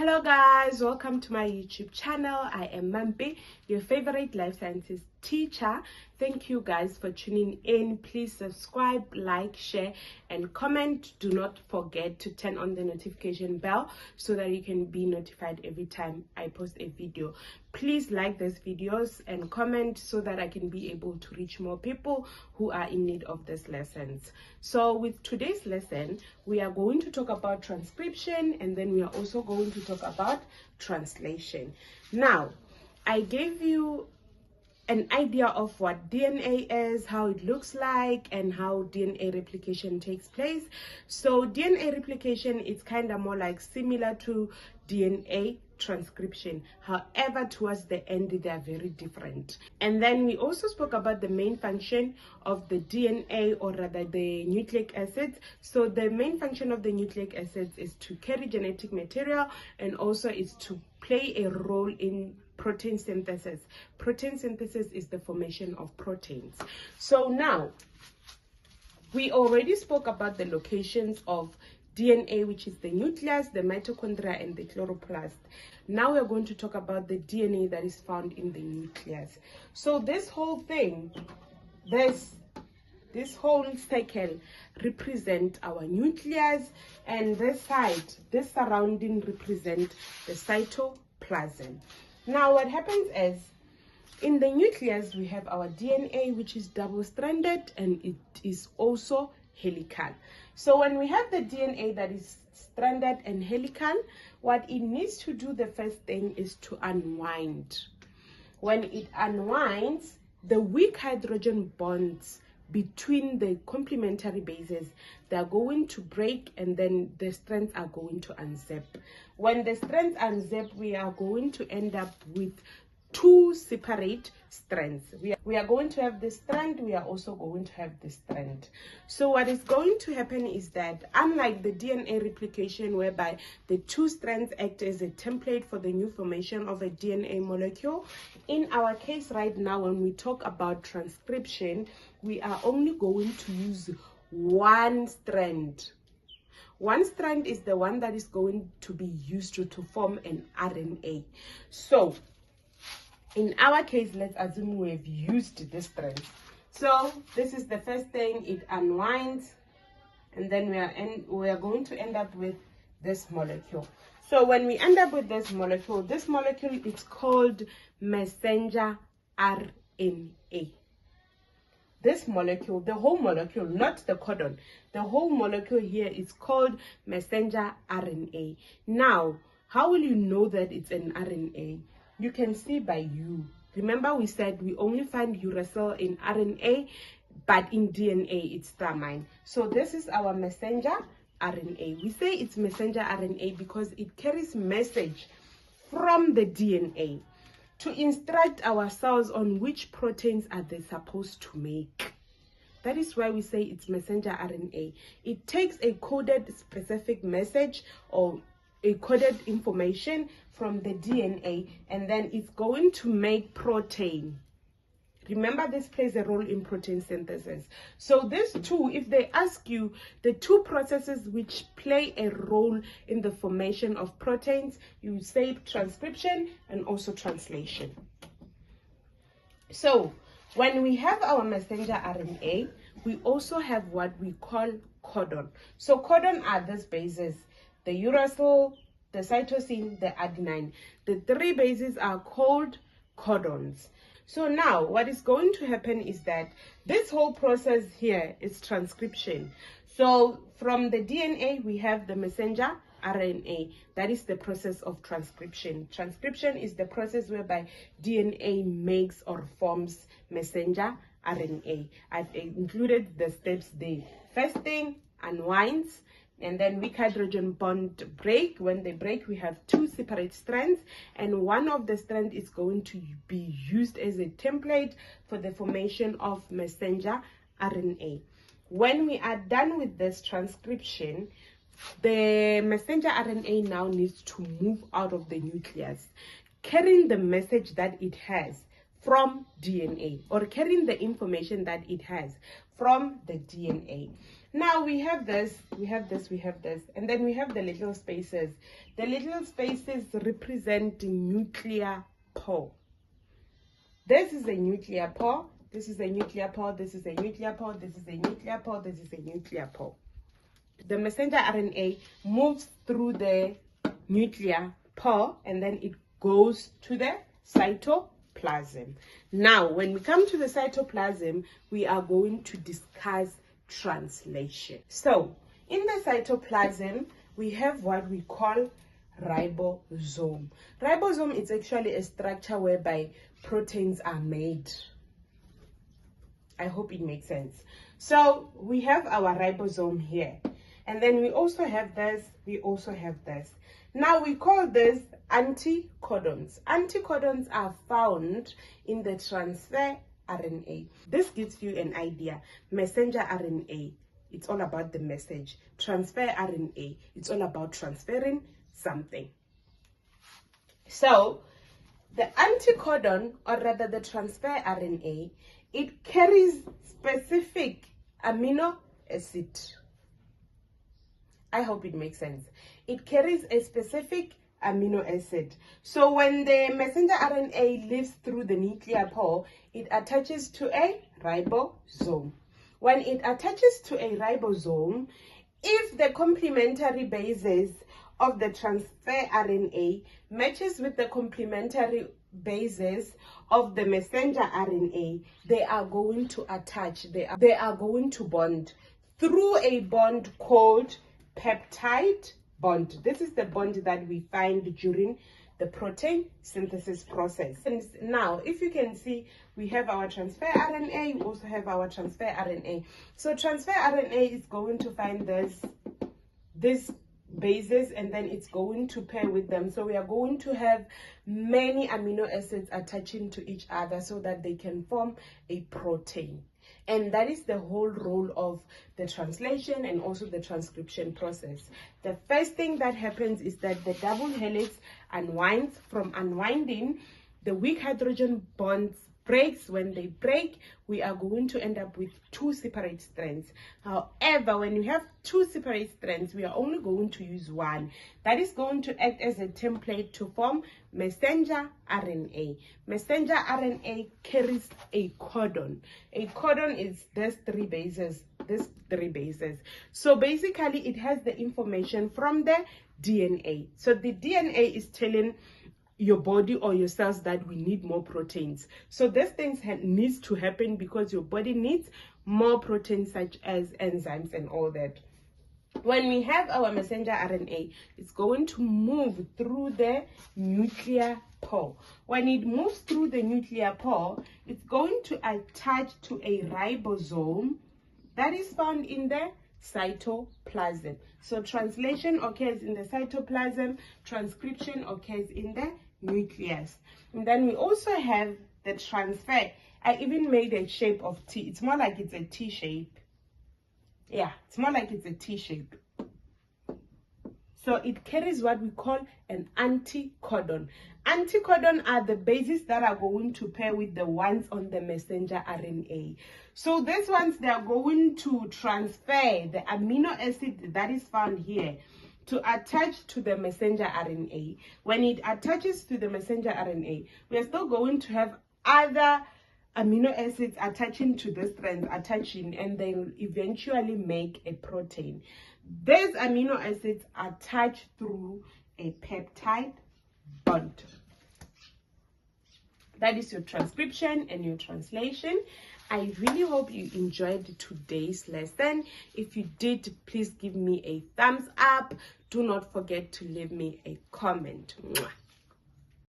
Hello guys, welcome to my YouTube channel. I am Mampi, your favorite life sciences teacher. Thank you guys for tuning in. Please subscribe, like, share and comment. Do not forget to turn on the notification bell so that you can be notified every time I post a video. Please like these videos and comment so that I can be able to reach more people who are in need of these lessons. So with today's lesson, we are going to talk about transcription, and then we are also going to talk about translation. Now, I gave you an idea of what DNA is, how it looks like, and how DNA replication takes place. So DNA replication is kind of more like similar to DNA transcription. However, towards the end, they are very different. And then we also spoke about the main function of the DNA, or rather the nucleic acids. So the main function of the nucleic acids is to carry genetic material, and also is to play a role in protein synthesis. Protein synthesis is the formation of proteins. So now, we already spoke about the locations of DNA, which is the nucleus, the mitochondria, and the chloroplast. Now we're going to talk about the DNA that is found in the nucleus. So this whole thing, this whole circle represent our nucleus, and this side, this surrounding represent the cytoplasm. Now what happens is, in the nucleus we have our DNA, which is double-stranded, and it is also helical. So when we have the DNA that is stranded and helical, what it needs to do, the first thing, is to unwind. When it unwinds, the weak hydrogen bonds between the complementary bases, they are going to break, and then the strands are going to unzip. When the strands unzip, we are going to end up with two separate strands. We are going to have this strand, we are also going to have this strand. So what is going to happen is that, unlike the DNA replication, whereby the two strands act as a template for the new formation of a DNA molecule, in our case right now, when we talk about transcription, we are only going to use one strand. One strand is the one that is going to be used to form an RNA. So in our case, let's assume we've used this strand. So this is the first thing, it unwinds, and then we are going to end up with this molecule. So when we end up with this molecule is called messenger RNA. This molecule, the whole molecule, not the codon, the whole molecule here is called messenger RNA. Now, how will you know that it's an RNA? You can see by U. Remember, we said we only find uracil in RNA, but in DNA it's thymine. So this is our messenger RNA. We say it's messenger RNA because it carries message from the DNA to instruct our cells on which proteins are they supposed to make. That is why we say it's messenger RNA. It takes a coded specific message or a coded information from the DNA, and then it's going to make protein. Remember, this plays a role in protein synthesis. So these two, if they ask you the two processes which play a role in the formation of proteins, you say transcription and also translation. So when we have our messenger RNA, we also have what we call codon. So codon are these bases: the uracil, the cytosine, the adenine. The three bases are called codons. So now what is going to happen is that this whole process here is transcription. So from the DNA, we have the messenger RNA. That is the process of transcription. Transcription is the process whereby DNA makes or forms messenger RNA. I've included the steps there. First thing, unwinds, and then weak hydrogen bond break. When they break, we have two separate strands, and one of the strands is going to be used as a template for the formation of messenger RNA. When we are done with this transcription, the messenger RNA now needs to move out of the nucleus, carrying the message that it has from DNA, or carrying the information that it has from the DNA. Now we have this, we have this, we have this, and then we have the little spaces. The little spaces represent the nuclear pore. This is a nuclear pore, this is a nuclear pore, this is a nuclear pore, this is a nuclear pore, this is a nuclear pore. The messenger RNA moves through the nuclear pore and then it goes to the cytoplasm. Now, when we come to the cytoplasm, we are going to discuss translation. So, in the cytoplasm, we have what we call ribosome. Ribosome is actually a structure whereby proteins are made. I hope it makes sense. So we have our ribosome here, and then we also have this, we also have this. Now we call this anticodons. Anticodons are found in the transfer RNA. This gives you an idea. Messenger RNA, it's all about the message. Transfer RNA, it's all about transferring something. So the anticodon, or rather the transfer RNA, it carries specific amino acid. I hope it makes sense. It carries a specific amino acid. So when the messenger RNA lives through the nuclear pore, it attaches to a ribosome. When it attaches to a ribosome, if the complementary bases of the transfer RNA matches with the complementary bases of the messenger RNA, they are going to attach, they are going to bond through a bond called peptide bond. This is the bond that we find during the protein synthesis process. And now, if you can see, we have our transfer RNA, we also have our transfer RNA. So transfer RNA is going to find this bases, and then it's going to pair with them. So we are going to have many amino acids attaching to each other so that they can form a protein. And that is the whole role of the translation and also the transcription process. The first thing that happens is that the double helix unwinds. From unwinding, the weak hydrogen bonds breaks. When they break, we are going to end up with two separate strands. However, when you have two separate strands, we are only going to use one. That is going to act as a template to form messenger RNA. Messenger RNA carries a codon. A codon is these three bases. So basically, it has the information from the DNA. So the DNA is telling your body or your cells that we need more proteins. So these things needs to happen because your body needs more proteins such as enzymes and all that. When we have our messenger RNA, it's going to move through the nuclear pore. When it moves through the nuclear pore, it's going to attach to a ribosome that is found in the cytoplasm. So translation occurs in the cytoplasm, transcription occurs in the nucleus. And then we also have the transfer. I even made a shape of T. It's more like it's a T shape. Yeah, it's more like it's a T shape. So it carries what we call an anticodon. Anticodon are the bases that are going to pair with the ones on the messenger RNA. So these ones, they are going to transfer the amino acid that is found here to attach to the messenger RNA. When it attaches to the messenger RNA, we are still going to have other amino acids attaching to the strands, and they will eventually make a protein. These amino acids attach through a peptide bond. That is your transcription and your translation. I really hope you enjoyed today's lesson. If you did, please give me a thumbs up. Do not forget to leave me a comment. Mwah.